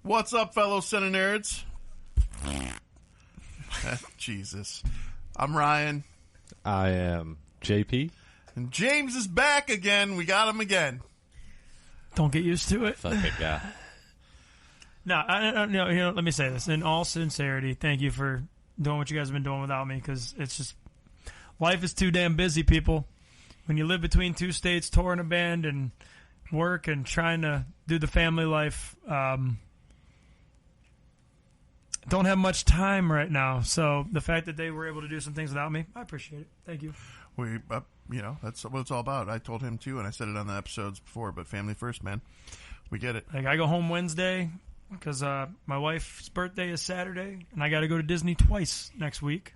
What's up, fellow CineNerds? Jesus. I'm Ryan. I am JP. And James is back again. We got him again. Don't get used to it. Fuck that guy. No, let me say this. In all sincerity, thank you for doing what you guys have been doing without me, because it's just, life is too damn busy, people. When you live between two states, touring a band and work and trying to do the family life, don't have much time right now. So the fact that they were able to do some things without me, I appreciate it. Thank you. That's what it's all about. I told him too, and I said it on the episodes before, but family first, man. We get it. Like, I go home Wednesday because my wife's birthday is Saturday, and I got to go to Disney twice next week.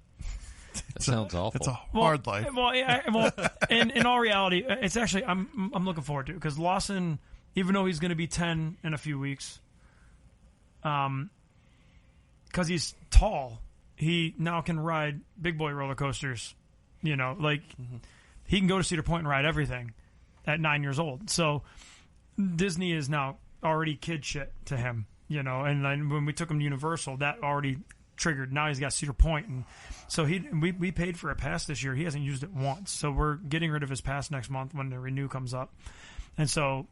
That sounds awful. It's a hard life. In all reality, it's actually, I'm looking forward to it, because Lawson, even though he's going to be 10 in a few weeks, because he's tall, he now can ride big boy roller coasters. You know, like, he can go to Cedar Point and ride everything at 9 years old. So Disney is now already kid shit to him, you know. And then when we took him to Universal, that already triggered. Now he's got Cedar Point, and so we paid for a pass this year. He hasn't used it once, so we're getting rid of his pass next month when the renew comes up. And so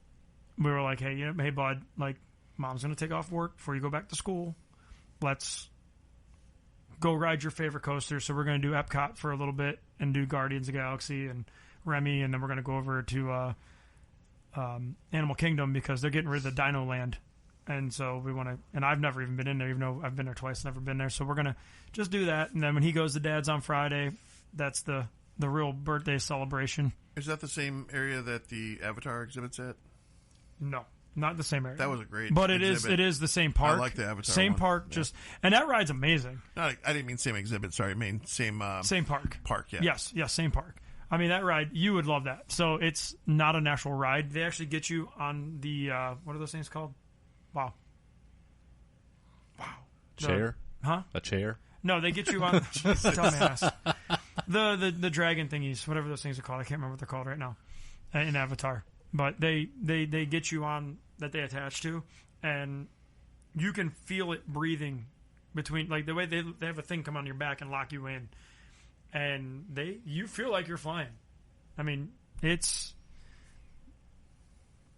we were like, hey bud, like, mom's gonna take off work before you go back to school. Let's go ride your favorite coaster. So we're gonna do Epcot for a little bit and do Guardians of the Galaxy and Remy, and then we're gonna go over to Animal Kingdom, because they're getting rid of the Dino Land. And so we want to, and I've never even been in there, even though I've been there twice, never been there. So we're going to just do that. And then when he goes to Dad's on Friday, that's the real birthday celebration. Is that the same area that the Avatar exhibit's at? No, not the same area. That was a great But exhibit. it is the same park. I like the Avatar Same one. park, Yeah. and that ride's amazing. I didn't mean same exhibit, sorry. I mean same park. Park, yeah. Yes, same park. I mean, that ride, you would love that. So it's not an actual ride. They actually get you on the, what are those things called? Wow. Chair? Huh? A chair? No, they get you on dumbass. The dragon thingies, whatever those things are called. I can't remember what they're called right now in Avatar. But they get you on that they attach to, and you can feel it breathing between, like, the way they have a thing come on your back and lock you in, and you feel like you're flying. I mean, it's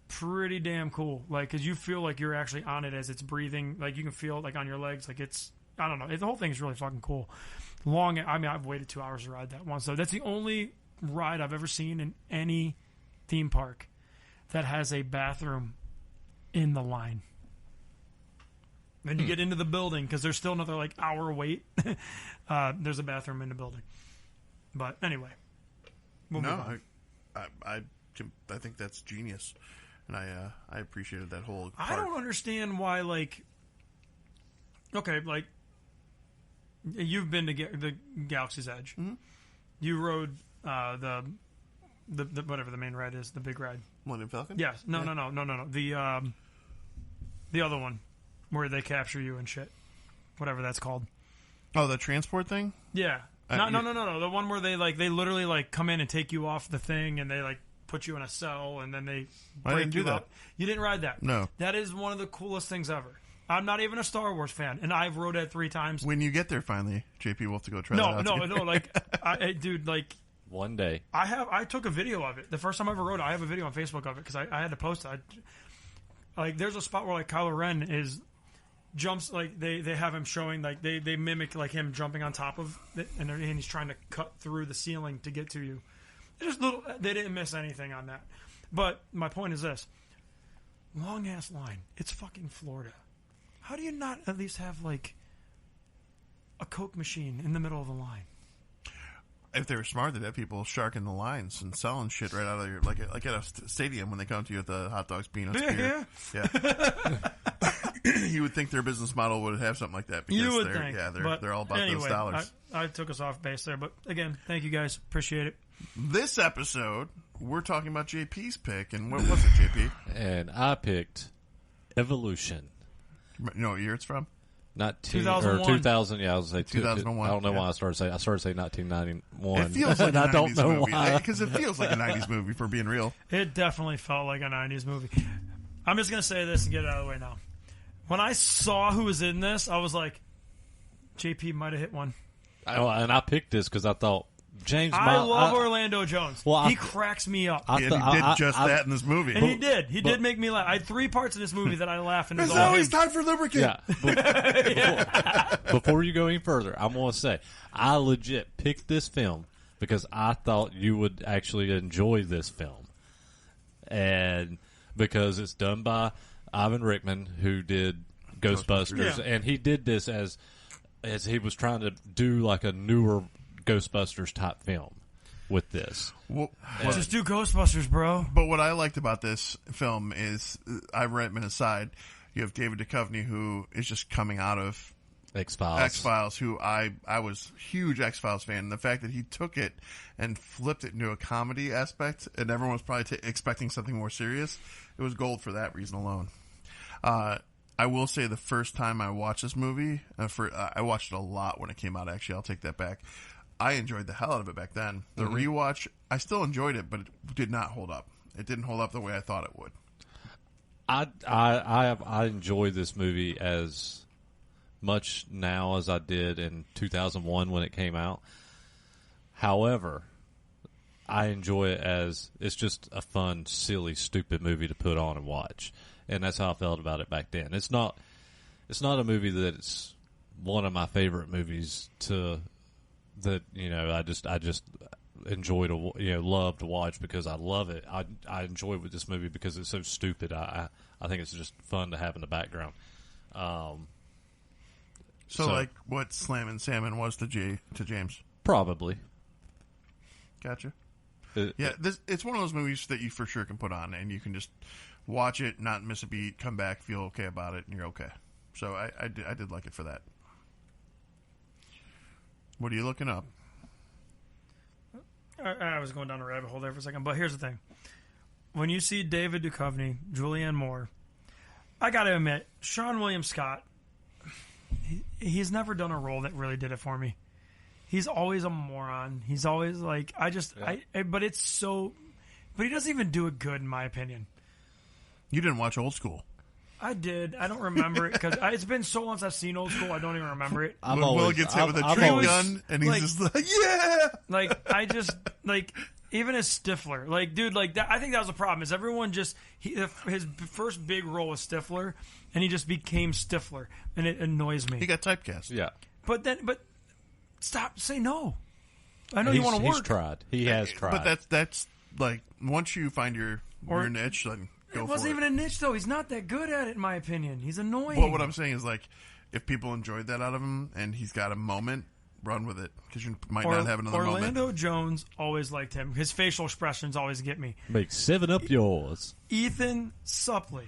pretty damn cool, like, because you feel like you're actually on it as it's breathing. Like, you can feel it, like, on your legs. Like, it's, I don't know, the whole thing is really fucking cool. I've waited 2 hours to ride that one, so that's the only ride I've ever seen in any theme park that has a bathroom in the line. Then you get into the building, because there's still another, like, hour wait. There's a bathroom in the building. But anyway, I think that's genius. And I appreciated that whole part. I don't understand why, like, okay, like, you've been to the Galaxy's Edge. Mm-hmm. You rode the whatever the main ride is, the big ride. Millennium Falcon? Yes. No. The other one where they capture you and shit. Whatever that's called. Oh, the transport thing? Yeah. No. The one where they literally, like, come in and take you off the thing, and they, like, put you in a cell, and then they break I didn't do that. You didn't ride that? No. That is one of the coolest things ever. I'm not even a Star Wars fan, and I've rode that 3 times. When you get there finally, JP will have to go try that out. No, like, dude, like, one day. I took a video of it. The first time I ever rode it, I have a video on Facebook of it, because I had to post it. Like, there's a spot where, like, Kylo Ren jumps, like, they have him showing, like, they mimic, like, him jumping on top of it, and he's trying to cut through the ceiling to get to you. They didn't miss anything on that. But my point is this. Long ass line. It's fucking Florida. How do you not at least have, like, a Coke machine in the middle of the line? If they were smart, they'd have people sharking the lines and selling shit right out of your, like at a stadium when they come to you with the hot dogs, peanuts, beer. Yeah. You would think their business model would have something like that, because they're all about those dollars. I took us off base there, but again, thank you guys. Appreciate it. This episode, we're talking about JP's pick, and what was it, JP? And I picked Evolution. You know what year it's from? Not 2001. 2000. Yeah, I was say 2001. I don't know why I started saying 1991. It feels like a 90s I don't know movie, why, because it feels like a 90s movie, for being real. It definitely felt like a 90s movie. I'm just gonna say this and get it out of the way now. When I saw who was in this, I was like, JP might have hit one. And I picked this because I thought James. I love Orlando Jones. Well, he cracks me up. And he did just that in this movie. And he did. He did make me laugh. I had 3 parts in this movie that I laughed. And it was There's all always him. time for lubricant. Yeah. Before you go any further, I'm going to say I legit picked this film because I thought you would actually enjoy this film, and because it's done by Ivan Reitman, who did Ghostbusters, and he did this as he was trying to do like a newer Ghostbusters type film with this. Well, Just do Ghostbusters, bro. but what I liked about this film is, Ivan Reitman aside, you have David Duchovny, who is just coming out of X-Files, who I was a huge X-Files fan. And the fact that he took it and flipped it into a comedy aspect, and everyone was probably expecting something more serious, it was gold for that reason alone. I will say the first time I watched this movie, I watched it a lot when it came out, actually. I'll take that back. I enjoyed the hell out of it back then. The rewatch, I still enjoyed it, but it did not hold up. It didn't hold up the way I thought it would. I enjoy this movie as much now as I did in 2001 when it came out. However, I enjoy it as it's just a fun, silly, stupid movie to put on and watch. And that's how I felt about it back then. It's not a movie that's one of my favorite movies that I just enjoy to love to watch because I love it. I enjoy with this movie because it's so stupid. I think it's just fun to have in the background. So like what Slammin' Salmon was to James. Probably. Gotcha. It's one of those movies that you for sure can put on and you can just watch it, not miss a beat, come back, feel okay about it, and you're okay. So I did like it for that. What are you looking up? I was going down a rabbit hole there for a second, but here's the thing. When you see David Duchovny, Julianne Moore, I got to admit, Sean William Scott, he's never done a role that really did it for me. He's always a moron. He's always like, but it's so, but he doesn't even do it good in my opinion. You didn't watch Old School. I did. I don't remember it because it's been so long since I've seen Old School. I don't even remember it. Will gets hit with a tree gun, and he's just like, yeah. Like I just like even as Stifler, like dude, like that, I think that was the problem. Is everyone just his first big role was Stifler, and he just became Stifler, and it annoys me. He got typecast. Yeah, but stop. Say no. I know you want to work. He's tried. He has tried. But that's like once you find your niche, then. It wasn't even a niche, though. He's not that good at it, in my opinion. He's annoying. Well, what I'm saying is, like, if people enjoyed that out of him and he's got a moment, run with it. Because you might not have another moment. Orlando Jones, always liked him. His facial expressions always get me. Make 7-Up yours. Ethan Suplee,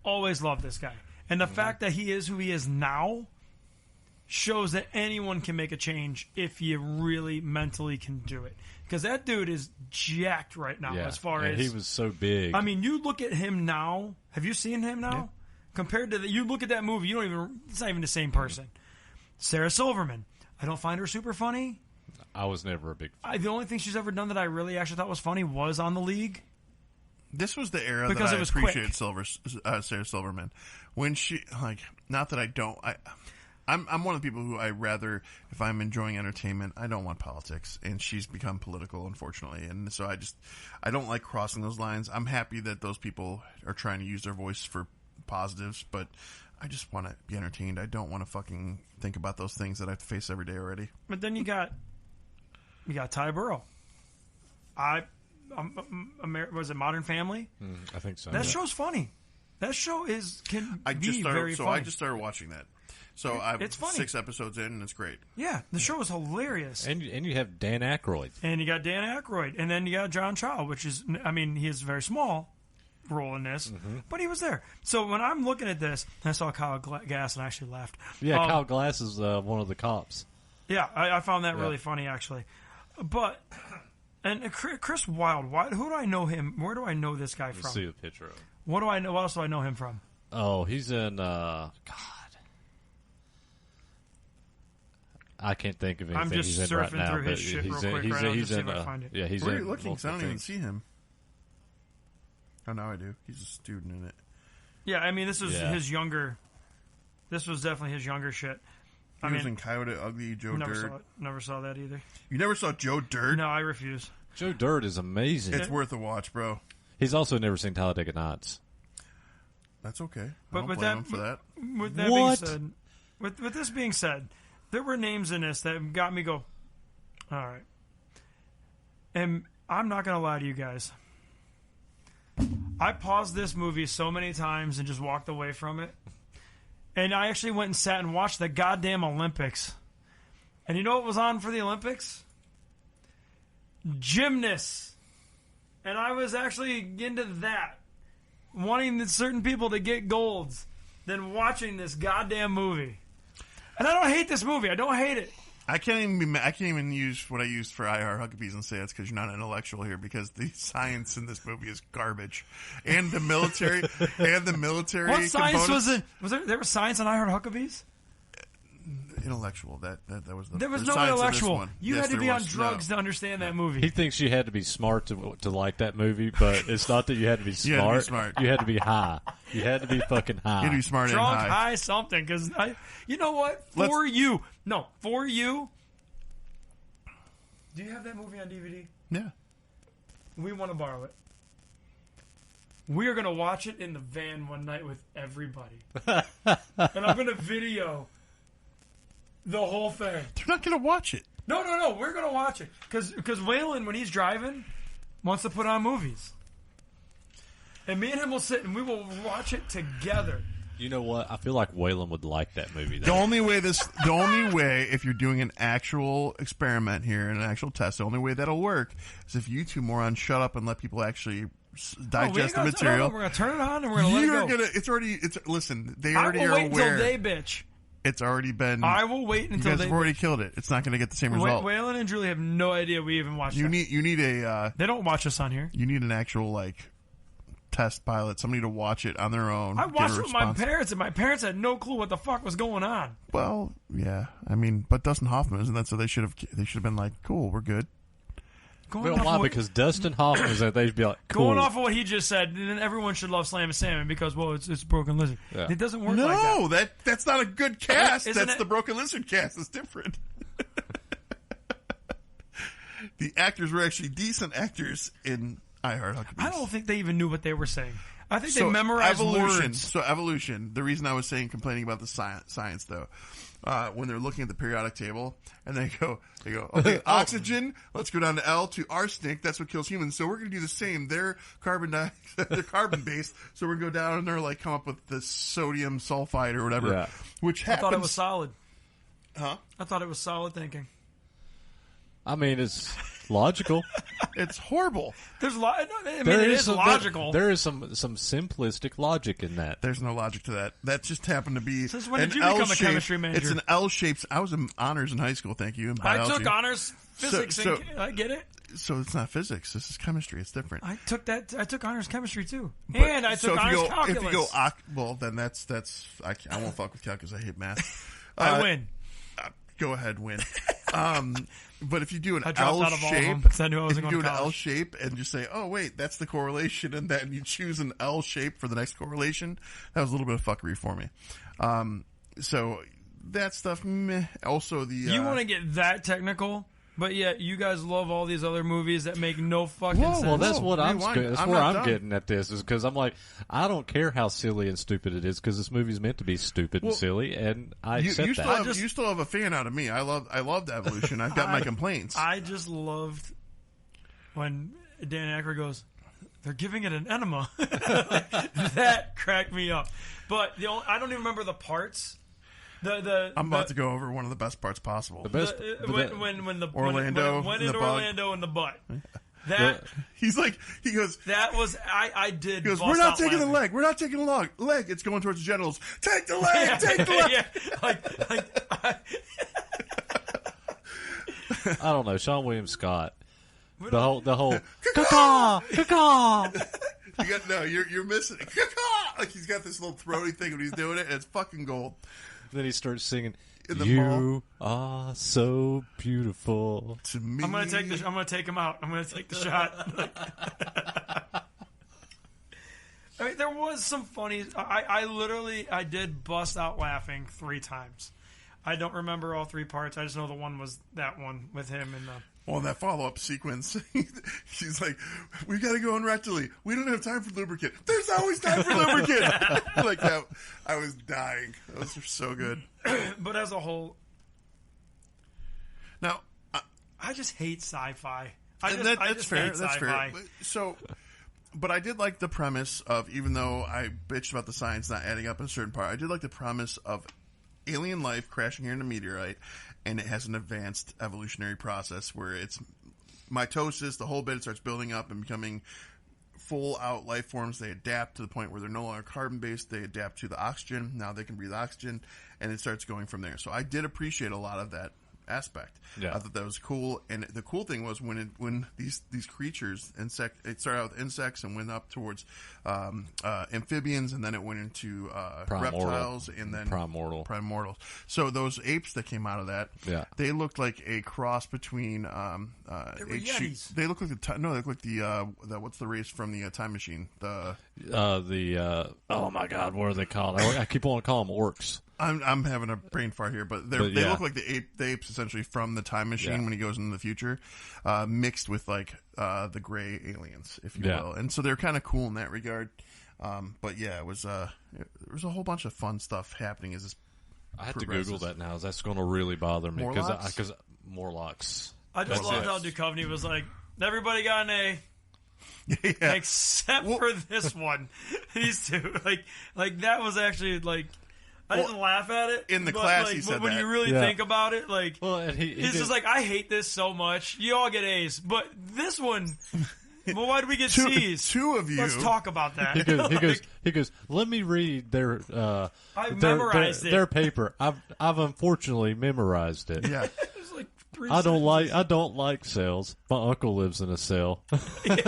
always loved this guy. And the fact that he is who he is now shows that anyone can make a change if you really mentally can do it. Because that dude is jacked right now as far as... he was so big. I mean, you look at him now. Have you seen him now? Yeah. Compared to... you look at that movie, it's not even the same person. Sarah Silverman. I don't find her super funny. I was never a big fan. The only thing she's ever done that I really actually thought was funny was on The League. This was the era because that I appreciated Sarah Silverman. When she... like, not that I don't... I'm one of the people who I rather, if I'm enjoying entertainment, I don't want politics, and she's become political, unfortunately, and so I don't like crossing those lines. I'm happy that those people are trying to use their voice for positives, but I just want to be entertained. I don't want to fucking think about those things that I have to face every day already. But then you got Ty Burrell. Was it Modern Family? I think so. That show's funny. That show very funny. So I just started watching that. So it's funny. 6 episodes in, and it's great. Yeah, the show is hilarious. And you have Dan Aykroyd. And you got Dan Aykroyd. And then you got John Cho, which is, I mean, he has a very small role in this, but he was there. So when I'm looking at this, I saw Kyle Gass and I actually laughed. Yeah, Kyle Glass is one of the cops. Yeah, I found that really funny, actually. But, and Chris Wilde, who do I know him? Where do I know this guy from? Let's see the picture of him. What else do I know him from? Oh, he's in, God. I can't think of anything I'm just he's in right surfing now. through his shit real quick right now, just see if I find it. Yeah, he's Where are in you looking? 'Cause I don't even things. see him. Oh, now I do. He's a student in it. Yeah, I mean, this was his younger. This was definitely his younger shit. He was in Coyote Ugly, Joe Dirt. Never saw that either. You never saw Joe Dirt? No, I refuse. Joe Dirt is amazing. It's worth a watch, bro. He's also never seen Talladega Nights. That's okay. But I don't blame him for that. With that being said, with this being said, there were names in this that got me go, all right. And I'm not going to lie to you guys. I paused this movie so many times and just walked away from it. And I actually went and sat and watched the goddamn Olympics. And you know what was on for the Olympics? Gymnasts. And I was actually into that. Wanting certain people to get golds than watching this goddamn movie. And I don't hate this movie. I don't hate it. I can't even use what I used for IR Huckabees and say that's because you're not an intellectual here, because the science in this movie is garbage, and the military What science was it? There was science in I Heart Huckabees? Intellectual. That was the. There was no intellectual. You had to be on drugs to understand that movie. He thinks you had to be smart to like that movie, but it's not that you had to be smart. You had to be high. You had to be fucking high. You had to be smart Drunk, and high. Something. Because you know what? For you. Do you have that movie on DVD? Yeah. We want to borrow it. We are going to watch it in the van one night with everybody. And I'm going to video the whole thing. They're not going to watch it. No. We're going to watch it. Because Waylon, when he's driving, wants to put on movies. And me and him will sit and we will watch it together. You know what? I feel like Waylon would like that movie. The only way, if you're doing an actual experiment here, an actual test, the only way that'll work is if you two morons shut up and let people actually digest the material. We're going to turn it on and we're going to let it go. Listen, they already are aware. I will wait until they bitch. It's already been. I will wait until you guys have already killed it. It's not going to get the same result. Waylon and Julie have no idea we even watched it. You need a. They don't watch us on here. You need an actual test pilot, somebody to watch it on their own. I watched it with my parents, and my parents had no clue what the fuck was going on. Well, yeah, I mean, but Dustin Hoffman isn't that? So they should have been like, cool, we're good. Because Dustin Hoffman is that they'd be like, cool. Going off of what he just said, then everyone should love Slam and Salmon because it's Broken Lizard. Yeah. It doesn't work like that. No, that's not a good cast. That's the Broken Lizard cast. It's different. The actors were actually decent actors in I Heart Huckabees. I don't think they even knew what they were saying. I think they memorized words. So evolution. The reason I was complaining about the science though, when they're looking at the periodic table and they go, okay, oxygen. Let's go down to L to arsenic. That's what kills humans. So we're going to do the same. They're they're carbon based. So we're going to go down and they're come up with the sodium sulfide or whatever. Yeah. Which happens. I thought it was solid. Huh? I thought it was solid thinking. I mean, it's logical. It's horrible. It is logical. There is some simplistic logic in that. There's no logic to that. That just happened to be. Since when did you become a chemistry major? It's an L shape. I was in honors in high school. Thank you. In biology. I took honors physics. I get it. So it's not physics. This is chemistry. It's different. I took honors chemistry too, and I took honors calculus. If you go, well, then that's. I won't fuck with calculus. I hate math. I win. Go ahead, win. But if you do an L shape, L shape and just say, "Oh wait, that's the correlation," and then you choose an L shape for the next correlation, that was a little bit of fuckery for me. So that stuff. Meh. Also, you want to get that technical, but yet you guys love all these other movies that make no fucking sense. Well, that's what I'm getting at this is because I'm like, I don't care how silly and stupid it is because this movie's meant to be stupid and silly, and I accept that. You still have a fan out of me. I loved Evolution. I've got my complaints. I just loved when Dan Aykroyd goes, "They're giving it an enema." That cracked me up. But I don't even remember the parts. I'm about to go over one of the best parts possible. When Orlando in the butt. That he goes. That was I did. He goes. We're not taking the leg. We're not taking the leg. It's going towards the genitals. Take the leg. Take the leg. I don't know. Sean William Scott. The whole caw. You're missing it. Like he's got this little throaty thing when he's doing it, and it's fucking gold. Then he starts singing, "You are so beautiful to me." I'm gonna take him out. I'm gonna take the shot. I mean, there was some funny. I did bust out laughing 3 times. I don't remember all 3 parts. I just know the one was that one with him and the. Well, that follow-up sequence, she's like, we got to go on rectally. We don't have time for lubricant. There's always time for lubricant. Like that, I was dying. Those are so good. But as a whole, now I just hate sci-fi. That's fair. That's fair. So, but I did like the premise of, even though I bitched about the science not adding up in a certain part, I did like the premise of alien life crashing here in a meteorite, and it has an advanced evolutionary process where it's mitosis, the whole bit, it starts building up and becoming full-out life forms. They adapt to the point where they're no longer carbon-based. They adapt to the oxygen. Now they can breathe oxygen, and it starts going from there. So I did appreciate a lot of that aspect. Yeah. I thought that was cool. And the cool thing was when these creatures, it started out with insects and went up towards amphibians, and then it went into reptiles, and then primordials. So those apes that came out of that, they looked like a cross between they were Yetis. They look like they look like the what's the race from the Time Machine? Oh my God, what are they called? I keep on calling them orcs. I'm having a brain fart here, but they look like the apes essentially from the Time Machine when he goes into the future, mixed with like the gray aliens, if you will. And so they're kind of cool in that regard. But yeah, it was there was a whole bunch of fun stuff happening as this. I have to Google that now. That's going to really bother me because Morlocks. I just loved how Duchovny was like, everybody got an A. Except for this one. These two. Like that was actually like, I didn't laugh at it. In the class, he said but when you really think about it, like, he's just like, I hate this so much. You all get A's, but this one, well, why do we get C's? 2 of you. Let's talk about that. He goes. Let me read their. I memorized their paper. I've unfortunately memorized it. Yeah. It's like 3 I don't like cells. My uncle lives in a cell. It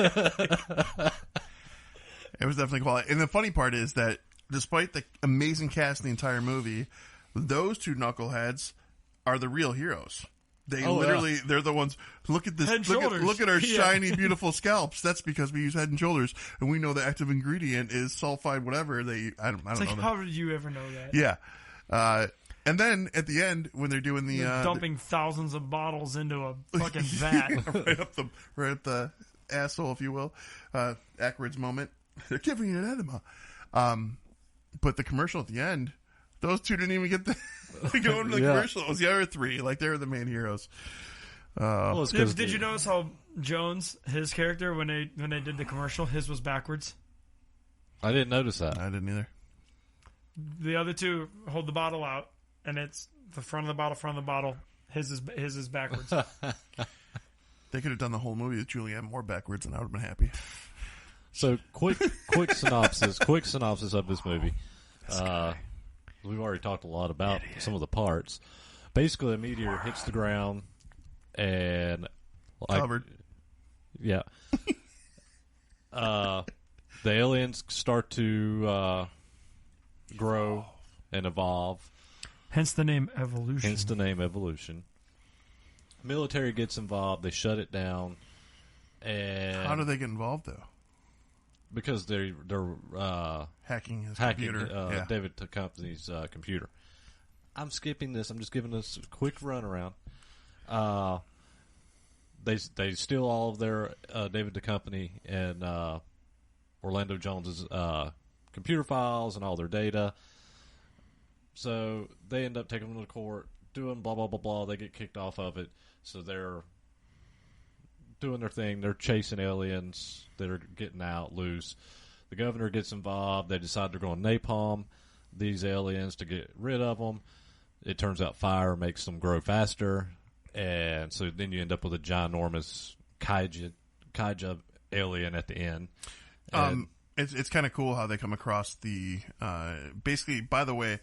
was definitely quality. And the funny part is that, despite the amazing cast in the entire movie, those 2 knuckleheads are the real heroes. They they're the ones. Look at this. Look at our shiny, beautiful scalps. That's because we use Head and Shoulders, and we know the active ingredient is sulfide, whatever. I don't know. How did you ever know that? Yeah. And then at the end, when they're doing they're dumping thousands of bottles into a fucking vat, right up the asshole, if you will. Ackroyd's moment. They're giving you an enema. But the commercial at the end, those 2 didn't even get to go into the commercial. It was the other 3. Like, they were the main heroes. Did you notice how Jones, his character, when they did the commercial, his was backwards? I didn't notice that. I didn't either. The other 2 hold the bottle out, and it's the front of the bottle. His is backwards. They could have done the whole movie with Julianne Moore backwards, and I would have been happy. So quick synopsis of this movie. We've already talked a lot about some of the parts. Basically, a meteor hits the ground and covered. Yeah. The aliens start to grow and evolve. Hence the name evolution. Military gets involved. They shut it down. And how do they get involved, though? Because they're hacking his computer. David Duchovny's computer. I'm skipping this. I'm just giving this a quick runaround. They steal all of their David Duchovny and Orlando Jones's computer files and all their data. So they end up taking them to court, doing blah blah blah blah. They get kicked off of it. So they're doing their thing. They're chasing aliens that are getting out loose. The governor gets involved. They decide they're going to napalm these aliens to get rid of them. It turns out fire makes them grow faster, and so then you end up with a ginormous kaiju alien at the end. It's kind of cool how they come across the basically. By the way,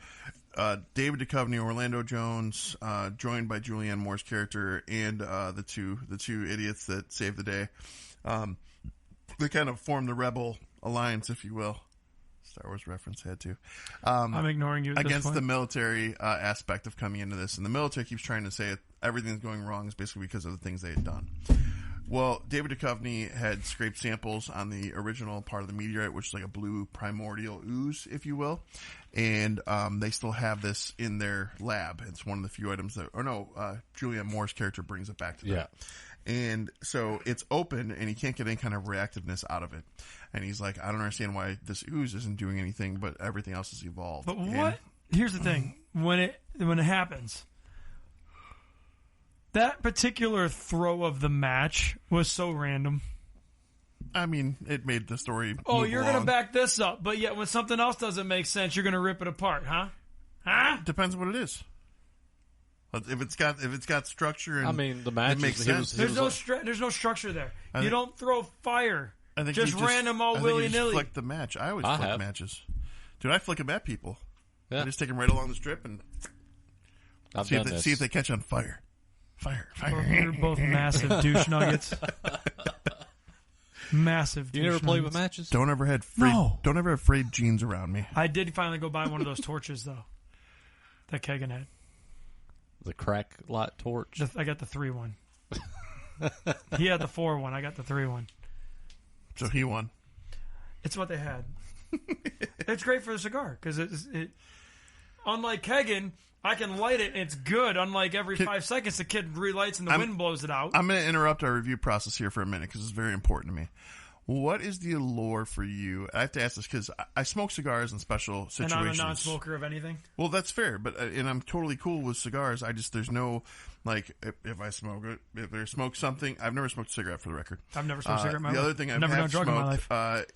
David Duchovny, Orlando Jones, joined by Julianne Moore's character, and the two idiots that saved the day. They kind of form the Rebel Alliance, if you will. Star Wars reference, had to. I'm ignoring you at against this point. the military aspect of coming into this, and the military keeps trying to say everything's going wrong is basically because of the things they had done. Well, David Duchovny had scraped samples on the original part of the meteorite, which is like a blue primordial ooze, if you will. And they still have this in their lab. It's one of the few items that... Julianne Moore's character brings it back to them. Yeah. And so it's open, and he can't get any kind of reactiveness out of it. And he's like, I don't understand why this ooze isn't doing anything, but everything else has evolved. But what... Here's the thing. When it happens... That particular throw of the match was so random. I mean, it made the story. Oh, you're going to back this up, but yet when something else doesn't make sense, you're going to rip it apart, huh? Huh? Depends what it is. If it's got structure, and I mean, the match makes sense. There's no structure there. You don't throw fire. I think just random all willy nilly. Flick the match. I always flick matches. Dude, I flick them at people. Yeah. I just take them right along the strip and see if they catch on fire. Fire. You're both massive douche nuggets. Massive douche You never play nuggets. with matches? Don't ever have frayed jeans around me. I did finally go buy one of those torches, though. That Kegan had. The crack light torch? I got the 3 one. He had the 4 one. I got the 3 one. So he won. It's what they had. It's great for the cigar, because it unlike Kegan... I can light it, and it's good. Unlike every 5 seconds, the kid relights and the wind blows it out. I'm going to interrupt our review process here for a minute because it's very important to me. What is the allure for you? I have to ask this because I smoke cigars in special situations. And I'm a non-smoker of anything? Well, that's fair, but and I'm totally cool with cigars. There's no, like, if I smoke it, if I smoke something, I've never smoked a cigarette for the record. I've never smoked a cigarette in my life. The other thing I've never never done a drug smoked, in my life.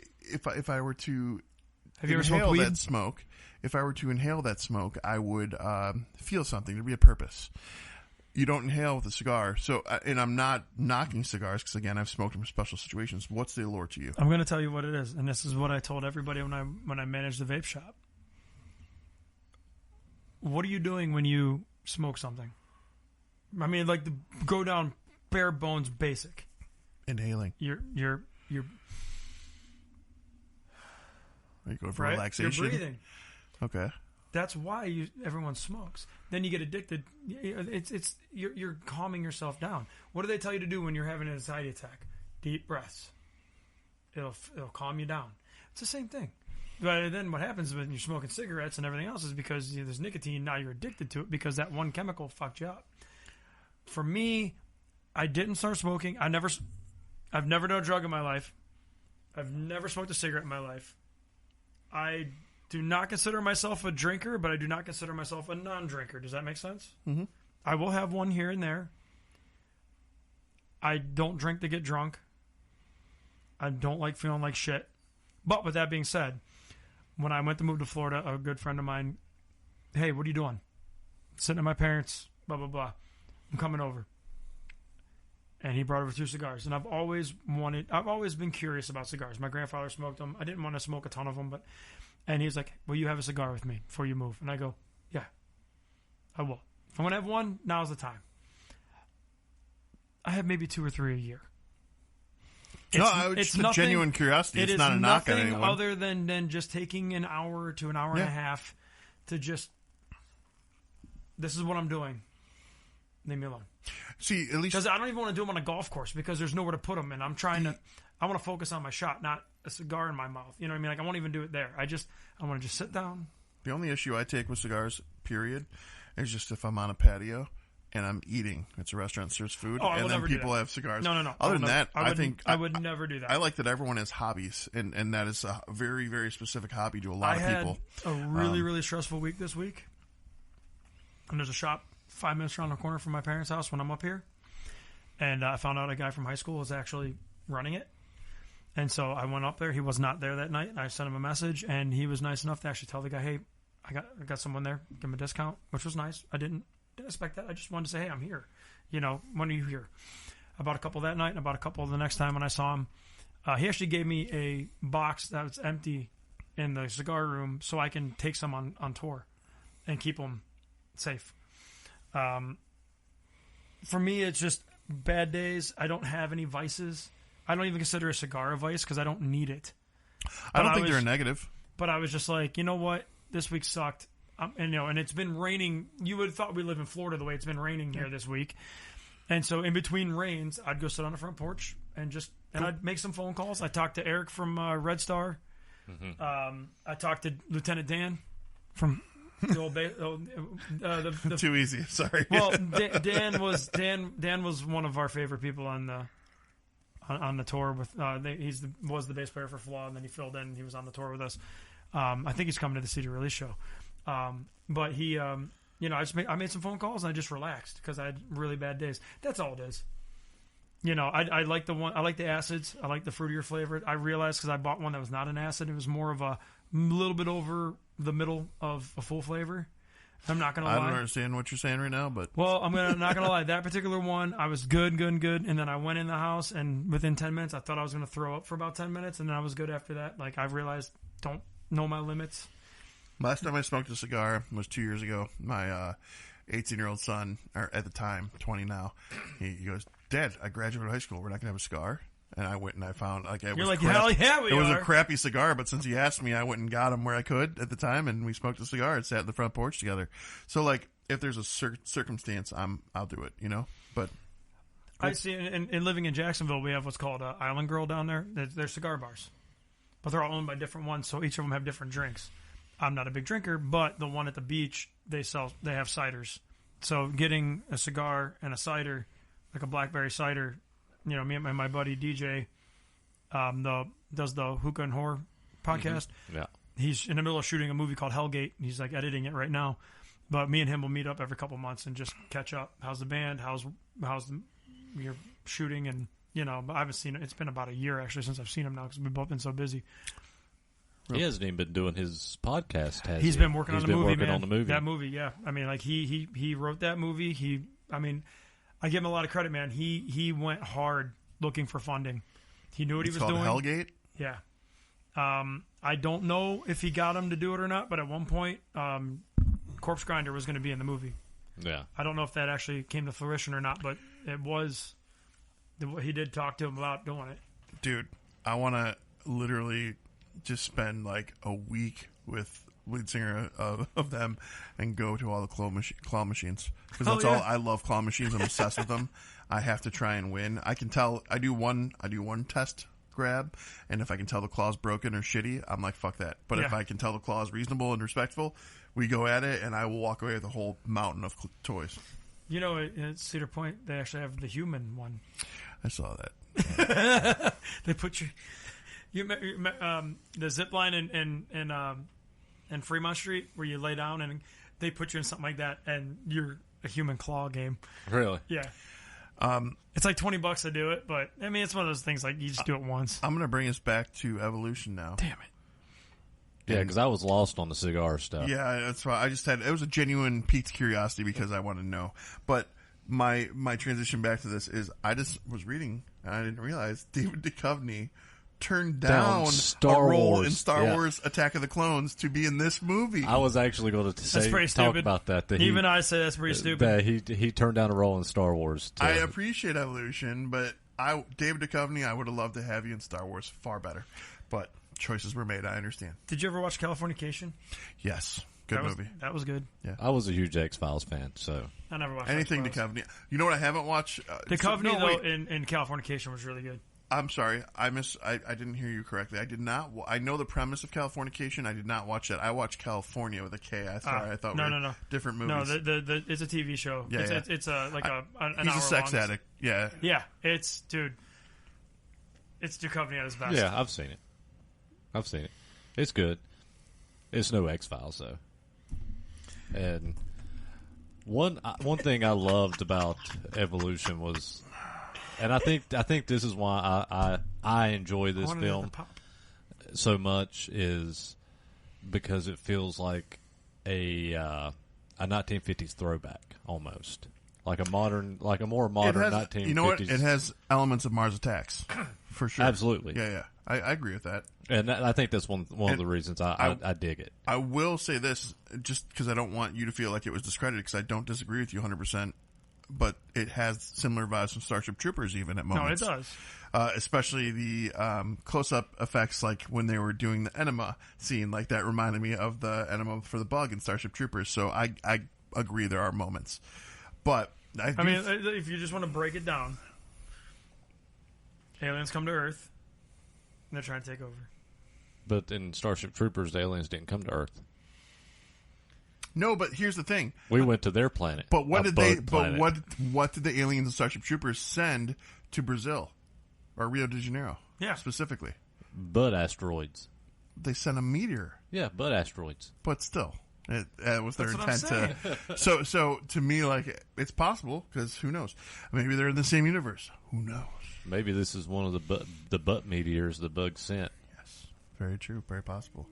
If I were to have you ever smoked weed? that smoke... If I were to inhale that smoke, I would feel something. There'd be a purpose. You don't inhale with a cigar. So, and I'm not knocking cigars because, again, I've smoked them for special situations. What's the allure to you? I'm going to tell you what it is, and this is what I told everybody when I managed the vape shop. What are you doing when you smoke something? I mean, like, go down bare bones basic. Inhaling. You're Are you going for relaxation? You're breathing. Okay. That's why everyone smokes. Then you get addicted. You're calming yourself down. What do they tell you to do when you're having an anxiety attack? Deep breaths. It'll calm you down. It's the same thing. But then what happens when you're smoking cigarettes and everything else is because there's nicotine. Now you're addicted to it because that one chemical fucked you up. For me, I didn't start smoking. I've never done a drug in my life. I've never smoked a cigarette in my life. I do not consider myself a drinker, but I do not consider myself a non-drinker. Does that make sense? Mm-hmm. I will have one here and there. I don't drink to get drunk. I don't like feeling like shit. But with that being said, when I went to move to Florida, a good friend of mine, hey, what are you doing? Sitting at my parents', blah, blah, blah. I'm coming over. And he brought over 2 cigars. And I've always been curious about cigars. My grandfather smoked them. I didn't want to smoke a ton of them, and he's like, will you have a cigar with me before you move? And I go, yeah, I will. If I'm going to have one, now's the time. I have maybe 2 or 3 a year. It's a genuine curiosity. It's not a knock on anyone. It's nothing other than just taking an hour to an hour and a half to just, this is what I'm doing. Leave me alone. See, at least... Because I don't even want to do them on a golf course because there's nowhere to put them. And I'm trying to... I want to focus on my shot, not a cigar in my mouth. You know what I mean? Like, I won't even do it there. I want to just sit down. The only issue I take with cigars, period, is just if I'm on a patio and I'm eating. It's a restaurant that serves food, and then people have cigars. No. Other than that, I would never do that. I like that everyone has hobbies, and that is a very, very specific hobby to a lot of people. I had a really, really stressful week this week. And there's a shop 5 minutes around the corner from my parents' house when I'm up here. And I found out a guy from high school was actually running it. And so I went up there. He was not there that night. I sent him a message, and he was nice enough to actually tell the guy, hey, I got someone there. Give him a discount, which was nice. I didn't expect that. I just wanted to say, hey, I'm here. You know, when are you here? I bought a couple that night and I bought a couple the next time when I saw him. He actually gave me a box that was empty in the cigar room so I can take some on tour and keep them safe. For me, it's just bad days. I don't have any vices. I don't even consider a cigar a vice because I don't need it. I don't think they're a negative. But I was just like, you know what? This week sucked. And it's been raining. You would have thought we live in Florida the way it's been raining here this week. And so in between rains, I'd go sit on the front porch and I'd make some phone calls. I talked to Eric from Red Star. Mm-hmm. I talked to Lieutenant Dan from the old Too easy. Sorry. Well, Dan was one of our favorite people on the tour with. Was the bass player for Flaw, and then he filled in. He was on the tour with us. I think he's coming to the CD release show. But he. I made some phone calls and I just relaxed because I had really bad days. That's all it is. I like the acids. I like the fruitier flavor. I realized because I bought one that was not an acid. It was more of a little bit over the middle of a full flavor. I'm not going to lie. I don't understand what you're saying right now, but. Well, I'm not going to lie. That particular one, I was good. And then I went in the house and within 10 minutes, I thought I was going to throw up for about 10 minutes. And then I was good after that. Like I realized, don't know my limits. Last time I smoked a cigar was 2 years ago. My 18-year-old son, or at the time, 20 now, he goes, Dad, I graduated high school. We're not going to have a cigar? And I went and I found, You're like, hell yeah, we are. It was a crappy cigar, but since he asked me, I went and got him where I could at the time, and we smoked a cigar and sat in the front porch together. So, if there's a circumstance, I'll do it, But I see, in living in Jacksonville, we have what's called Island Grill down there. They're cigar bars. But they're all owned by different ones, so each of them have different drinks. I'm not a big drinker, but the one at the beach, they have ciders. So getting a cigar and a cider, like a blackberry cider, me and my buddy DJ, does the Hookah and Horror podcast. Mm-hmm. Yeah. He's in the middle of shooting a movie called Hellgate. He's like editing it right now. But me and him will meet up every couple months and just catch up. How's the band? How's your shooting? And, I haven't seen it. It's been about a year actually since I've seen him now because we've both been so busy. He hasn't even been doing his podcast, has he? He's been working on the movie, man. On the movie. That movie, yeah. I mean, he wrote that movie. I give him a lot of credit, man. He went hard looking for funding. He knew what he was doing. It's called Hellgate? Yeah. I don't know if he got him to do it or not, but at one point, Corpse Grinder was going to be in the movie. Yeah. I don't know if that actually came to fruition or not, but it was. He did talk to him about doing it. Dude, I want to literally just spend a week with lead singer of them and go to all the claw machines because that's all. I love claw machines. I'm obsessed with them. I have to try and win. I can tell. I do one test grab, and if I can tell the claw's broken or shitty, I'm like, fuck that. But if I can tell the claw's reasonable and respectful, we go at it, and I will walk away with a whole mountain of toys. At Cedar Point, they actually have the human one. I saw that. They put the zip line in Fremont Street where you lay down and they put you in something like that and you're a human claw game. Really? Yeah. It's like $20 to do it, but I mean it's one of those things you just do it once. I'm going to bring us back to Evolution now. Damn it. Yeah, because I was lost on the cigar stuff. Yeah, that's why it was a genuine piqued curiosity because I wanted to know. But my transition back to this is I just was reading and I didn't realize David Duchovny turned down a role in Star Wars Attack of the Clones to be in this movie. I was actually going to talk about that. Even I say that's pretty stupid. That he turned down a role in Star Wars. I appreciate Evolution, but David Duchovny, I would have loved to have you in Star Wars far better. But choices were made. I understand. Did you ever watch Californication? Yes. Good movie. That was good. Yeah. I was a huge X-Files fan, so. I never watched anything X-Files. Duchovny. You know what I haven't watched? Duchovny, in Californication was really good. I'm sorry. I didn't hear you correctly. I did not. I know the premise of Californication. I did not watch that. I watched California with a K. I thought no. different movies. No, it's a TV show. Yeah, it's an he's hour a sex long. addict. Yeah. Yeah. It's Duchovny at his best. Yeah, I've seen it. It's good. It's no X-Files though. And one thing I loved about Evolution was. And I think this is why I enjoy this film so much is because it feels like a 1950s throwback almost, like a more modern 1950s. You know what? It has elements of Mars Attacks for sure. Absolutely. Yeah. I agree with that. And I think that's one of the reasons I dig it. I will say this just because I don't want you to feel like it was discredited because I don't disagree with you 100%. But it has similar vibes from Starship Troopers even at moments. No, it does. Especially the close-up effects, like when they were doing the enema scene. Like that reminded me of the enema for the bug in Starship Troopers. So I agree there are moments. But I mean, if you just want to break it down, aliens come to Earth, and they're trying to take over. But in Starship Troopers, the aliens didn't come to Earth. No, but here's the thing: we went to their planet. But what did they? But what did the aliens and Starship Troopers send to Brazil or Rio de Janeiro? Yeah, specifically, Bud asteroids. They sent a meteor. Yeah, Bud asteroids. But still, it was their intent to. So to me, like, it's possible because who knows? Maybe they're in the same universe. Who knows? Maybe this is one of the butt meteors the bug sent. Yes, very true. Very possible.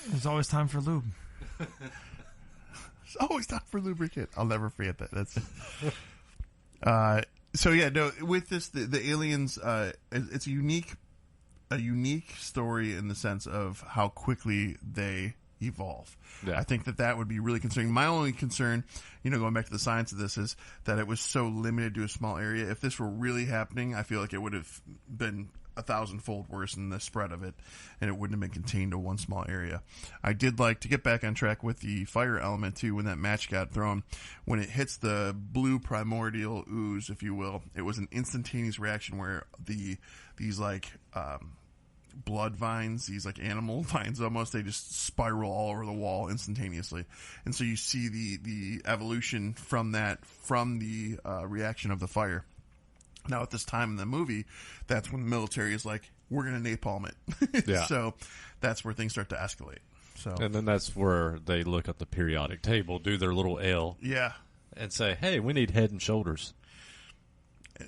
There's always time for lube. There's always time for lubricant. I'll never forget that. That's. So yeah, no. With this, the aliens, it's a unique story in the sense of how quickly they evolve. Yeah. I think that would be really concerning. My only concern, going back to the science of this, is that it was so limited to a small area. If this were really happening, I feel like it would have been 1,000-fold worse in the spread of it, and it wouldn't have been contained to one small area. I did like to get back on track with the fire element too. When that match got thrown, when it hits the blue primordial ooze, if you will, it was an instantaneous reaction where these blood vines, these like animal vines almost, they just spiral all over the wall instantaneously. And so you see the evolution from the reaction of the fire. Now, at this time in the movie, that's when the military is like, we're going to napalm it. Yeah. So that's where things start to escalate. So, and then that's where they look at the periodic table, do their little L. Yeah. And say, hey, we need Head and Shoulders.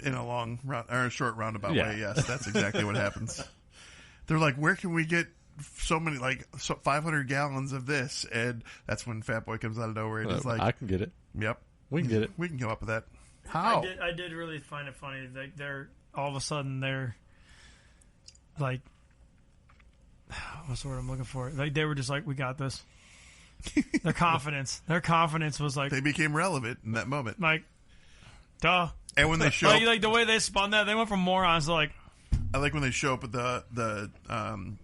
In a long or a short roundabout way, yes. That's exactly what happens. They're like, where can we get so many, 500 gallons of this? And that's when Fat Boy comes out of nowhere and is like, I can get it. Yep. We can get it. We can come up with that. How? I did really find it funny. Like, they're all of a sudden they're like, what's the word I'm looking for? Like, they were just like, we got this. Their confidence was like, they became relevant in that moment. Like, duh. And when they show like the way they spun that, they went from morons to like. I like when they show up at the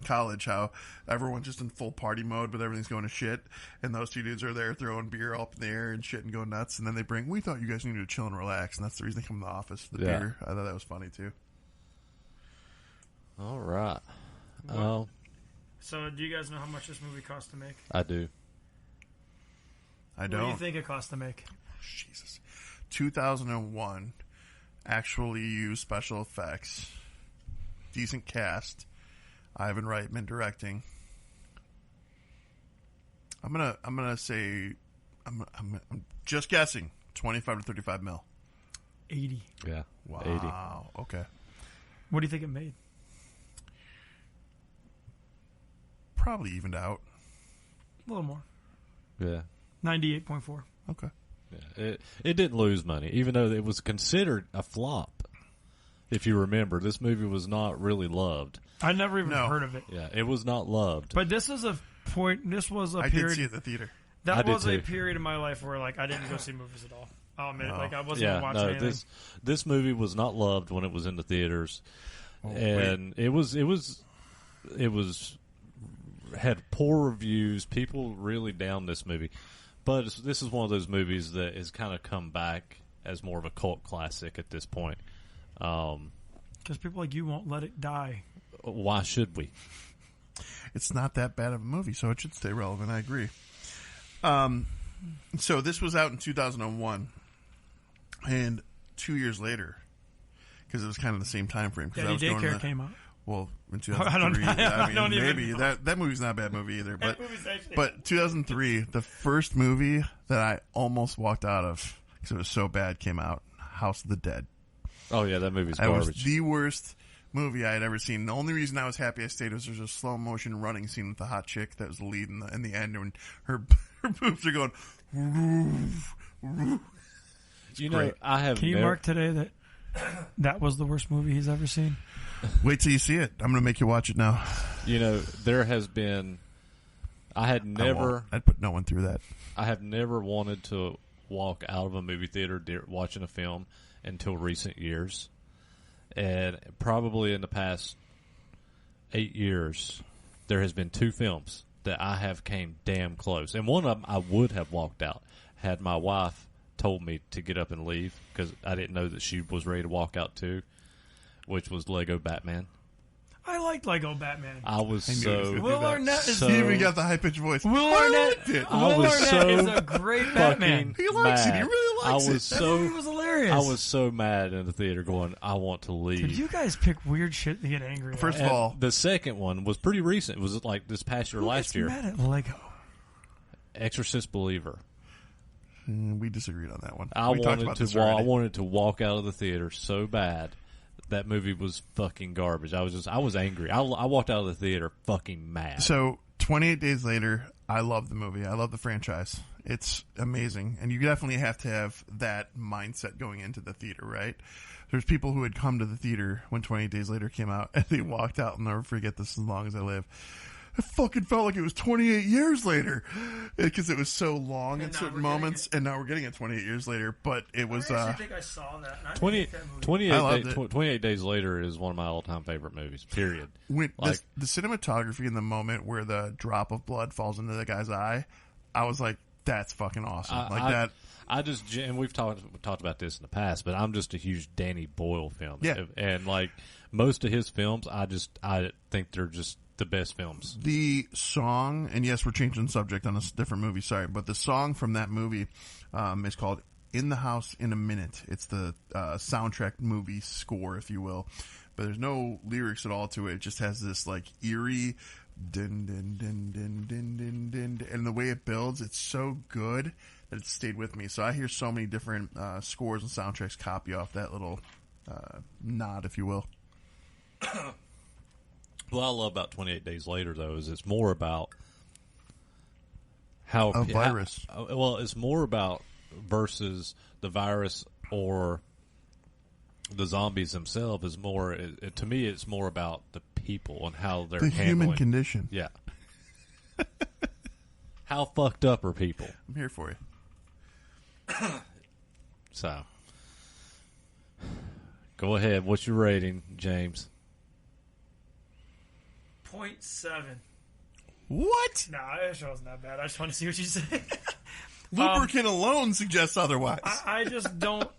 college, how everyone's just in full party mode, but everything's going to shit, and those two dudes are there throwing beer all up in the air and shit and going nuts, and then we thought you guys needed to chill and relax, and that's the reason they come to the office for the beer. I thought that was funny, too. All right. So do you guys know how much this movie cost to make? I do. I don't. What do you think it cost to make? Jesus. 2001, actually used special effects. Decent cast. Ivan Reitman directing. I'm gonna say I'm just guessing 25 to 35 mil. 80. Yeah. Wow. 80. Okay. What do you think it made? Probably evened out. A little more. Yeah. 98.4. Okay. Yeah. It didn't lose money, even though it was considered a flop. If you remember, this movie was not really loved. I never even heard of it. Yeah, it was not loved. But this is a point. This was a period. I did see it at the theater. That was a period in my life where, I didn't go see movies at all. I'll admit it. I wasn't watching anything. This movie was not loved when it was in the theaters, and it had poor reviews. People really downed this movie, but this is one of those movies that has kind of come back as more of a cult classic at this point. Because people like you won't let it die. Why should we? It's not that bad of a movie, so it should stay relevant. I agree. So this was out in 2001, and 2 years later, because it was kind of the same time frame. Daddy Daycare came out. Well, in 2003, I mean, maybe that movie's not a bad movie either. But 2003, the first movie that I almost walked out of because it was so bad came out. House of the Dead. Oh yeah, that movie's garbage. It was the worst movie I had ever seen. The only reason I was happy I stayed was there's a slow motion running scene with the hot chick that was the lead in the end, when her boobs are going. Great. I have. Can you mark today that was the worst movie he's ever seen? Wait till you see it. I'm going to make you watch it now. There has been. I'd put no one through that. I have never wanted to walk out of a movie theater watching a film until recent years, and probably in the past 8 years, there has been 2 films that I have came damn close, and one of them I would have walked out had my wife told me to get up and leave because I didn't know that she was ready to walk out too, which was Lego Batman. I liked Lego Batman. I was so... Will Arnett is... He even got the high-pitched voice. Will Arnett is a great Batman. He likes it. He really likes it. That movie was hilarious. I was so mad in the theater going, I want to leave. Dude, you guys pick weird shit to get angry at. First of all... The second one was pretty recent. It was like this past year, last year. Mad at Lego? Exorcist Believer. We disagreed on that one. I wanted to walk out of the theater so bad. That movie was fucking garbage. I was angry. I walked out of the theater fucking mad. So 28 Days Later, I love the movie. I love the franchise. It's amazing. And you definitely have to have that mindset going into the theater, right? There's people who had come to the theater when 28 Days Later came out, and they walked out, and I'll never forget this as long as I live. It fucking felt like it was 28 years later because it was so long in certain moments, and now we're getting it 28 years later. But it was. I think I saw that. 28 Days Later is one of my all-time favorite movies. Period. When the cinematography in the moment where the drop of blood falls into the guy's eye, I was like, "That's fucking awesome!" That. I just, and we've talked about this in the past, but I'm just a huge Danny Boyle fan. Yeah. And like most of his films, I think they're just the best films. The song, and yes, we're changing the subject on a different movie, sorry, but the song from that movie is called In the House in a Minute. It's the soundtrack movie score, if you will, but there's no lyrics at all to it. It just has this like eerie din din din din din din din, and the way it builds, it's so good that it stayed with me. So I hear so many different scores and soundtracks copy off that little nod, if you will. What I love about 28 Days Later, though, is it's more about how... A virus. It's more about versus the virus or the zombies themselves is more... to me, it's more about the people and how they're handling... The human condition. Yeah. How fucked up are people? I'm here for you. So, go ahead. What's your rating, James? 0.7. What? Nah, that show wasn't that bad. I just want to see what you say. Lubricant alone suggests otherwise. I just don't...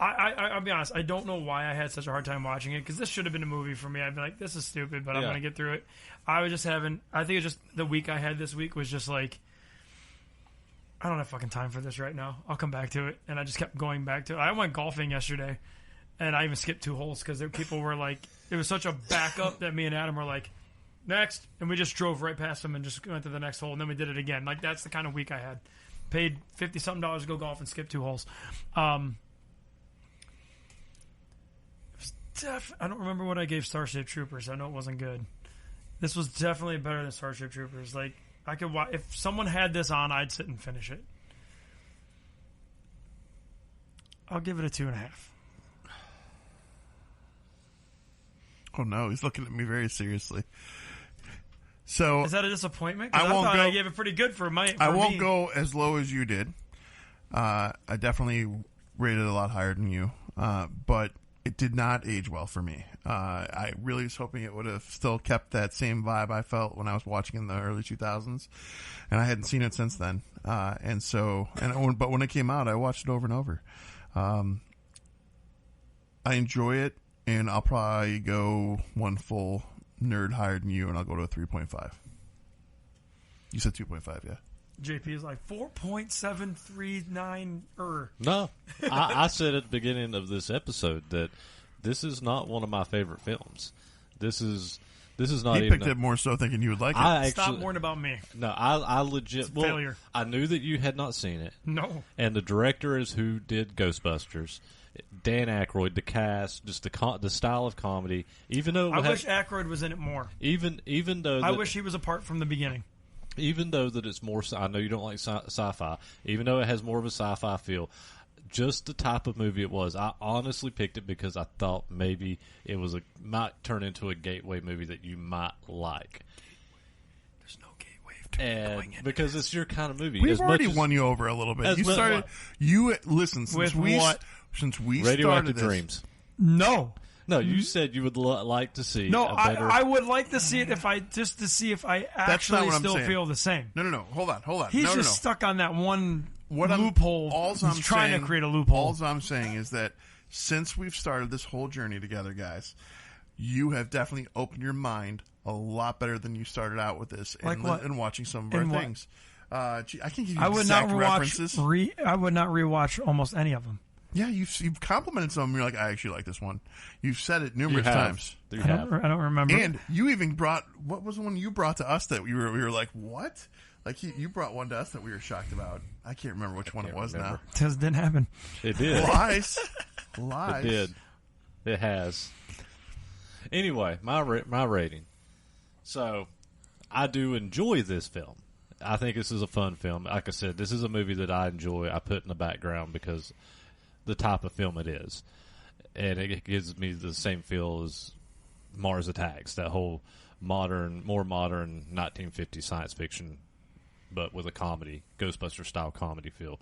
I'll be honest. I don't know why I had such a hard time watching it, because this should have been a movie for me. I'd be like, this is stupid, but I'm going to get through it. I was just having... I think it's just the week I had this week was just like... I don't have fucking time for this right now. I'll come back to it. And I just kept going back to it. I went golfing yesterday, and I even skipped 2 holes because people were like... It was such a backup that me and Adam were like, next. And we just drove right past them and just went to the next hole. And then we did it again. Like, that's the kind of week I had. Paid $50-something to go golf and skip 2 holes. I don't remember what I gave Starship Troopers. I know it wasn't good. This was definitely better than Starship Troopers. Like, I could watch, if someone had this on, I'd sit and finish it. I'll give it a 2.5. Oh no, he's looking at me very seriously. So is that a disappointment? I thought I gave it pretty good for my. I won't go as low as you did. I definitely rated it a lot higher than you, but it did not age well for me. I really was hoping it would have still kept that same vibe I felt when I was watching in the early 2000s, and I hadn't seen it since then. But when it came out, I watched it over and over. I enjoy it. And I'll probably go one full nerd higher than you, and I'll go to a 3.5. You said 2.5, yeah? JP is like 4.739. No, I said at the beginning of this episode that this is not one of my favorite films. This is not. He picked it more so thinking you would like it. Stop worrying about me. No, I legit. Failure. I knew that you had not seen it. No. And the director is who did Ghostbusters. Dan Aykroyd, the cast, just the style of comedy. Even though I wish Aykroyd was in it more. Even though I wish he was a part from the beginning. Even though that it's more, I know you don't like sci-fi. Even though it has more of a sci-fi feel, just the type of movie it was. I honestly picked it because I thought maybe it might turn into a gateway movie that you might like. There's no gateway going in because it's your kind of movie. We've already won you over a little bit. You started. You listen since we Radioactive started Dreams. No, you said you would like to see. No, I would like to see it if I actually still feel the same. No. Hold on. He's just stuck on that one loophole. He's trying to create a loophole. All I'm saying is that since we've started this whole journey together, guys, you have definitely opened your mind a lot better than you started out with this. And watching some of our things. I can give you exact references. I would not rewatch almost any of them. Yeah, you've complimented some of them. You're like, I actually like this one. You've said it numerous times. I don't remember. And you even brought, what was the one you brought to us that we were like, what? Like you brought one to us that we were shocked about. I can't remember which one it was now. Because it didn't happen. It did. Lies. It did. It has. Anyway, my rating. So, I do enjoy this film. I think this is a fun film. Like I said, this is a movie that I enjoy. I put in the background because the type of film it is. And it gives me the same feel as Mars Attacks, that whole more modern 1950s science fiction, but with a comedy, Ghostbuster-style comedy feel.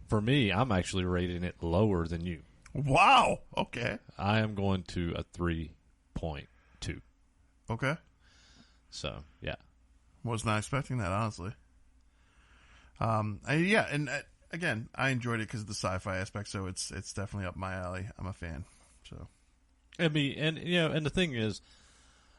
For me, I'm actually rating it lower than you. Wow. Okay. I am going to a 3.2. Okay. So, yeah. Was not expecting that, honestly. Again, I enjoyed it because of the sci-fi aspect, so it's definitely up my alley. I'm a fan. So, and the thing is,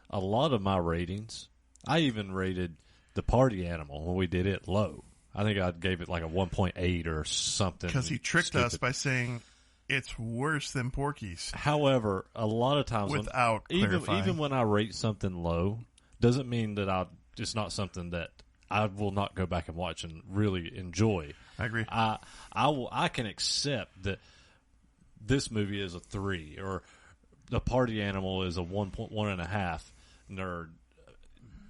a lot of my ratings, I even rated The Party Animal when we did it low. I think I gave it like a 1.8 or something. Because he tricked us by saying it's worse than Porky's. However, a lot of times without clarifying. Even when I rate something low, doesn't mean that it's not something that I will not go back and watch and really enjoy. I agree. I can accept that this movie is a 3 or The Party Animal is a 1.5 nerd.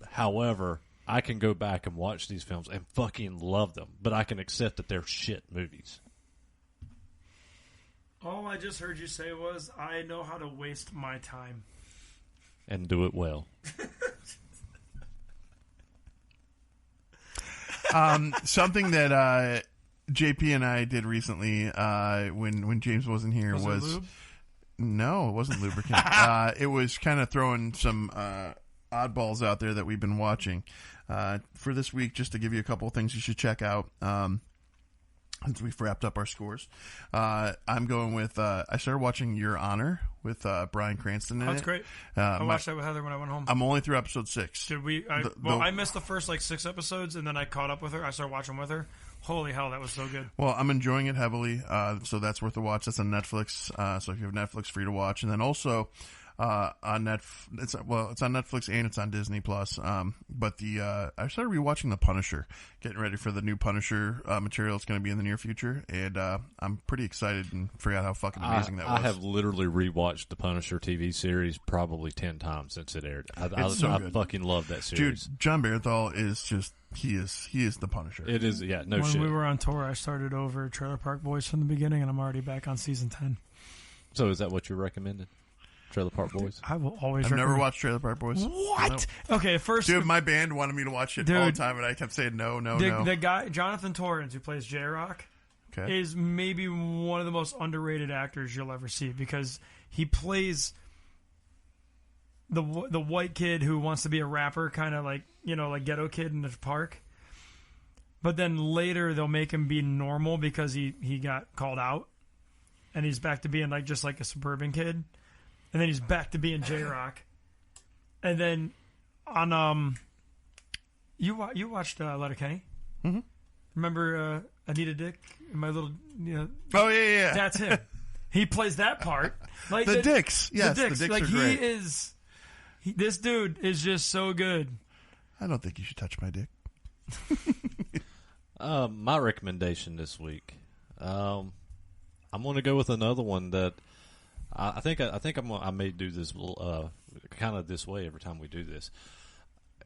However, I can go back and watch these films and fucking love them, but I can accept that they're shit movies. All I just heard you say was, I know how to waste my time. And do it well. Something that JP and I did recently when James wasn't here was lube? No, it wasn't lubricant. It was kind of throwing some oddballs out there that we've been watching for this week, just to give you a couple of things you should check out. Since we've wrapped up our scores, I'm going with. I started watching Your Honor with Bryan Cranston in it. That's great. I watched that with Heather when I went home. I'm only through episode 6. Did we? I missed the first 6 episodes, and then I caught up with her. I started watching with her. Holy hell, that was so good. Well, I'm enjoying it heavily, so that's worth a watch. That's on Netflix. So if you have Netflix, free to watch, and then also. On it's on Netflix and it's on Disney Plus. But I started rewatching The Punisher, getting ready for the new Punisher material. It's going to be in the near future, and I'm pretty excited and forgot how fucking amazing that was. I have literally rewatched the Punisher TV series probably 10 times since it aired. I fucking love that series. Dude, John Bernthal is just he is the Punisher. It is, yeah, no when shit. When we were on tour, I started over Trailer Park Boys from the beginning, and I'm already back on season 10. So is that what you're recommending? Trailer Park Boys? I will always I've never watched Trailer Park Boys. What? No. Okay, first... Dude, my band wanted me to watch it all the time, and I kept saying no. The guy, Jonathan Torrens, who plays J-Rock, is maybe one of the most underrated actors you'll ever see, because he plays the white kid who wants to be a rapper, kind of like ghetto kid in the park. But then later they'll make him be normal because he got called out, and he's back to being just like a suburban kid. And then he's back to being J-Rock. And then on you watched Letterkenny? Mm-hmm. Remember Anita Dick and my little Oh yeah. That's him. He plays that part. The Dicks. Yes, the Dicks like are great. This dude is just so good. I don't think you should touch my dick. My recommendation this week. I'm going to go with another one that I think I may do this kind of this way every time we do this.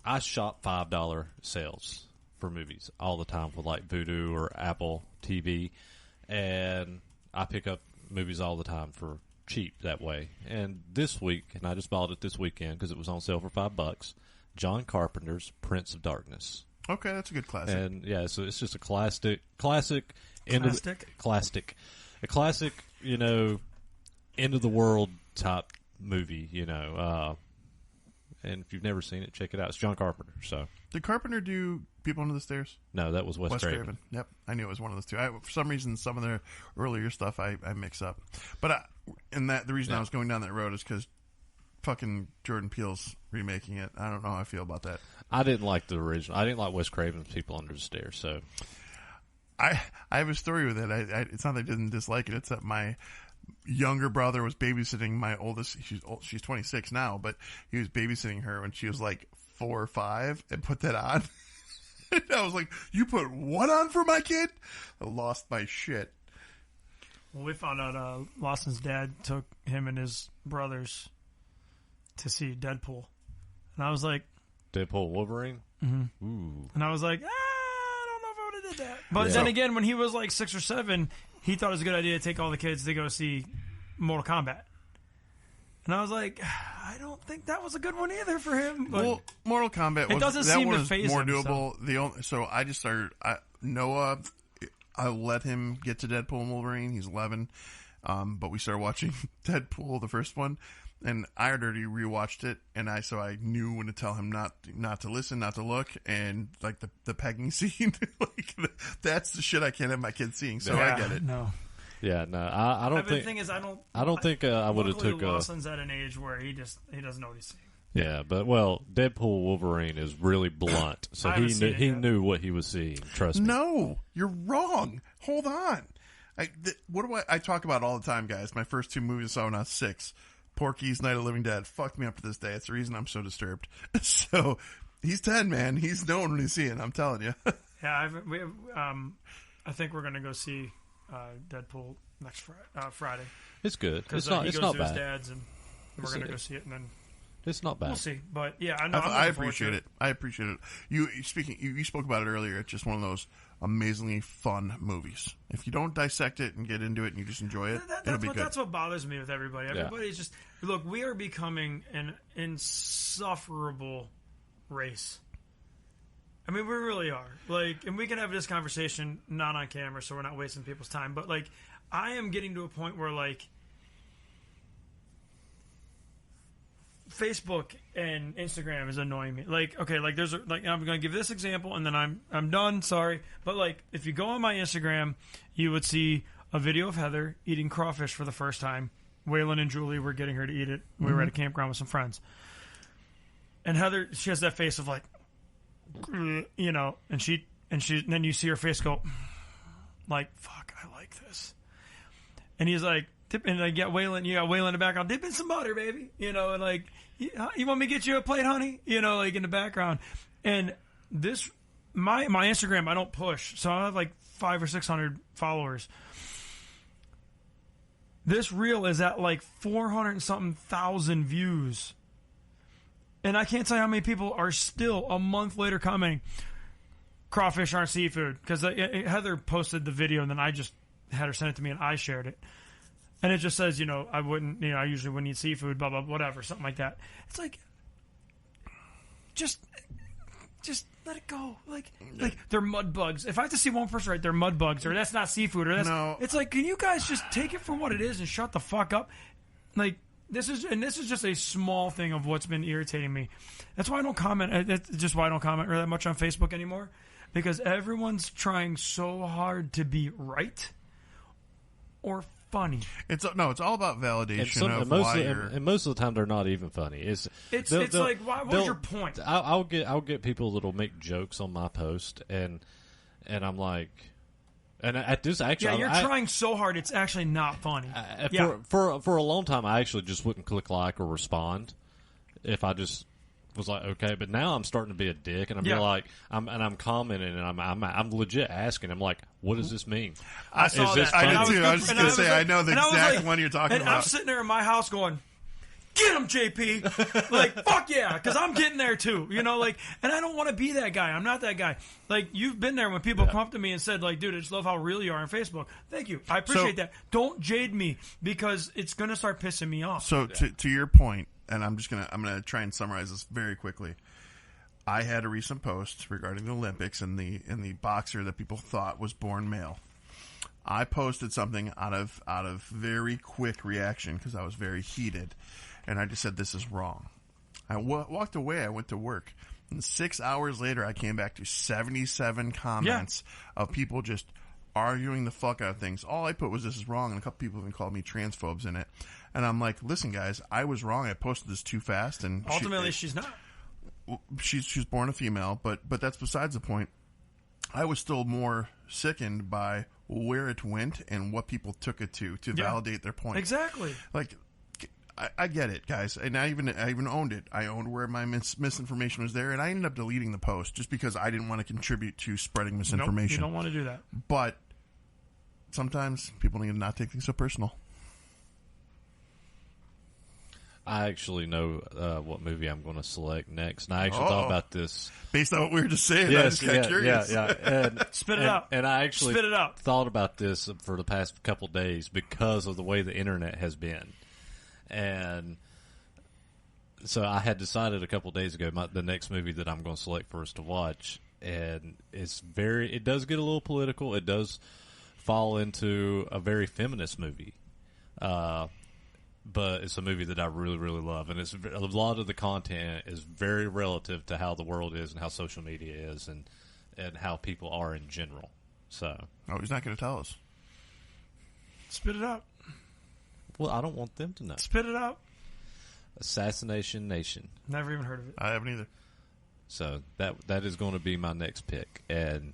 I shop $5 sales for movies all the time with Vudu or Apple TV, and I pick up movies all the time for cheap that way. And this week, and I just bought it this weekend because it was on sale for $5. John Carpenter's Prince of Darkness. Okay, that's a good classic. And yeah, so it's just a classic, end of the world type movie, and if you've never seen it, check it out. It's John Carpenter. So did Carpenter do People Under the Stairs? No, that was Wes Craven. Yep, I knew it was one of those two. For some reason, some of their earlier stuff I mix up. But the reason I was going down that road is because fucking Jordan Peele's remaking it. I don't know how I feel about that. I didn't like the original. I didn't like Wes Craven's People Under the Stairs. So I have a story with it. It's not that I didn't dislike it. It's that my younger brother was babysitting my oldest. She's 26 now, but he was babysitting her when she was like 4 or 5 and put that on. And I was like, "You put what on for my kid?" I lost my shit. Well, we found out Lawson's dad took him and his brothers to see Deadpool, and I was like, Deadpool Wolverine. Mm-hmm. Ooh. And I was like, I don't know if I would have did that. But then again, when he was like 6 or 7, he thought it was a good idea to take all the kids to go see Mortal Kombat. And I was like, I don't think that was a good one either for him. But well, Mortal Kombat it doesn't seem to phase more him, doable. So I just started. Noah, I let him get to Deadpool and Wolverine. He's 11, but we started watching Deadpool, the first one, and I had already rewatched it, and I knew when to tell him not to listen, not to look, and like the pegging scene, like that's the shit I can't have my kids seeing. So I get it. No. Yeah, no, I don't think. The thing is, I don't think I would have took. Lawson's at an age where he doesn't know what he's saying. Yeah, but Deadpool Wolverine is really blunt, so he knew what he was seeing. Trust me. No, you're wrong. Hold on. I talk about all the time, guys? My first 2 movies I saw when I was 6. Porky's Night of the Living Dead fucked me up to this day. It's the reason I'm so disturbed. So he's 10, man. He's knowing what he's seeing. I'm telling you. Yeah, I think we're gonna go see Deadpool next Friday. It's good. Because it's not he goes not to bad. his dad's, and we're gonna go see it, and then it's not bad. we'll see. But yeah, I appreciate it. I appreciate it. You spoke about it earlier. It's just one of those amazingly fun movies. If you don't dissect it and get into it and you just enjoy it, it'll be good. That's what bothers me with everybody. Everybody's just look. We are becoming an insufferable race. I mean, we really are. Like, and we can have this conversation not on camera, so we're not wasting people's time. But like, I am getting to a point where like Facebook and Instagram is annoying me. Like, okay, like I'm going to give this example, and then I'm done. Sorry, but like, if you go on my Instagram, you would see a video of Heather eating crawfish for the first time. Waylon and Julie were getting her to eat it. We were at a campground with some friends, and Heather, she has that face of like, you know, and then you see her face go, like, fuck, I like this. And he's like, and I get Waylon, you got Waylon in the background, dip in some butter, baby, you know, and like, you want me to get you a plate, honey, you know, like in the background. And this, my Instagram, I don't push, so I have like 500 or 600 followers. This reel is at like 400 and something thousand views. And I can't tell you how many people are still a month later commenting, crawfish aren't seafood. Because Heather posted the video, and then I just had her send it to me, and I shared it. And it just says, you know, I usually wouldn't eat seafood, blah, blah, whatever, something like that. It's like, just let it go. Like they're mud bugs. If I have to see one person write they're mud bugs, or that's not seafood, or that's... No. It's like, can you guys just take it for what it is and shut the fuck up? Like... This is just a small thing of what's been irritating me. That's why I don't comment. That's just why I don't comment that much on Facebook anymore, because everyone's trying so hard to be right or funny. It's all about validation and most of the time they're not even funny. It's like, what's your point? I'll get people that'll make jokes on my post, and I'm like. And at this, actually, you're trying so hard; it's actually not funny. For a long time, I actually just wouldn't click like or respond if I just was like, okay. But now I'm starting to be a dick, and I'm commenting, and I'm legit asking. I'm like, what does this mean? I saw that. I did too. I was just going to say, I know the exact one you're talking about. And I'm sitting there in my house going, get him, JP. Like, fuck yeah, because I'm getting there too. You know, like, and I don't want to be that guy. I'm not that guy. Like, you've been there when people come up to me and said, like, dude, I just love how real you are on Facebook. Thank you. I appreciate that. Don't jade me, because it's going to start pissing me off. So to your point, and I'm gonna try and summarize this very quickly. I had a recent post regarding the Olympics and the boxer that people thought was born male. I posted something out of very quick reaction because I was very heated. And I just said, this is wrong. I walked away. I went to work. And 6 hours later, I came back to 77 comments of people just arguing the fuck out of things. All I put was this is wrong, and a couple people even called me transphobes in it. And I'm like, listen, guys, I was wrong. I posted this too fast, and ultimately, she's not. She's born a female, but that's besides the point. I was still more sickened by where it went and what people took it to validate their point. Exactly. Like, I get it, guys, and I even owned it. I owned where my misinformation was there, and I ended up deleting the post just because I didn't want to contribute to spreading misinformation. Nope, you don't want to do that. But sometimes people need to not take things so personal. I actually know what movie I'm going to select next, and I actually thought about this based on what we were just saying. Yes, I just got curious. Yeah. And, spit it out. And I actually spit it out. Thought about this for the past couple days because of the way the internet has been, and so I had decided a couple days ago the next movie that I'm going to select for us to watch, and it does get a little political. It does fall into a very feminist movie. But it's a movie that I really, really love, and a lot of the content is very relative to how the world is and how social media is and how people are in general. So, he's not going to tell us. Spit it out. Well, I don't want them to know. Spit it out. Assassination Nation. Never even heard of it. I haven't either. So that is going to be my next pick, and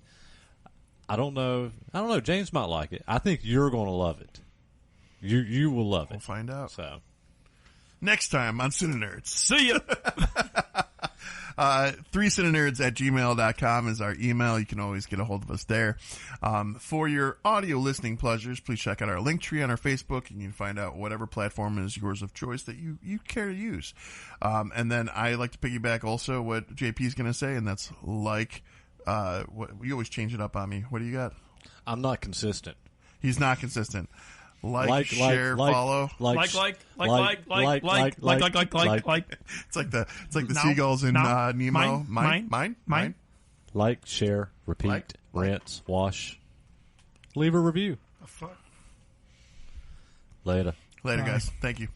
I don't know. James might like it. I think you're going to love it. You will love it. We'll find out. So, next time on CineNerds. See ya. 3cinenerds@gmail.com is our email. You can always get a hold of us there. For your audio listening pleasures, please check out our link tree on our Facebook, and you can find out whatever platform is yours of choice that you care to use. And then I like to piggyback also what JP's going to say, and that's what you always change it up on me. What do you got? I'm not consistent. He's not consistent. Share, follow. Like. It's like the seagulls in Nemo. Mine. Like, share, repeat, rinse, wash. Leave a review. Oh, fuck. Later. Guys. Thank you.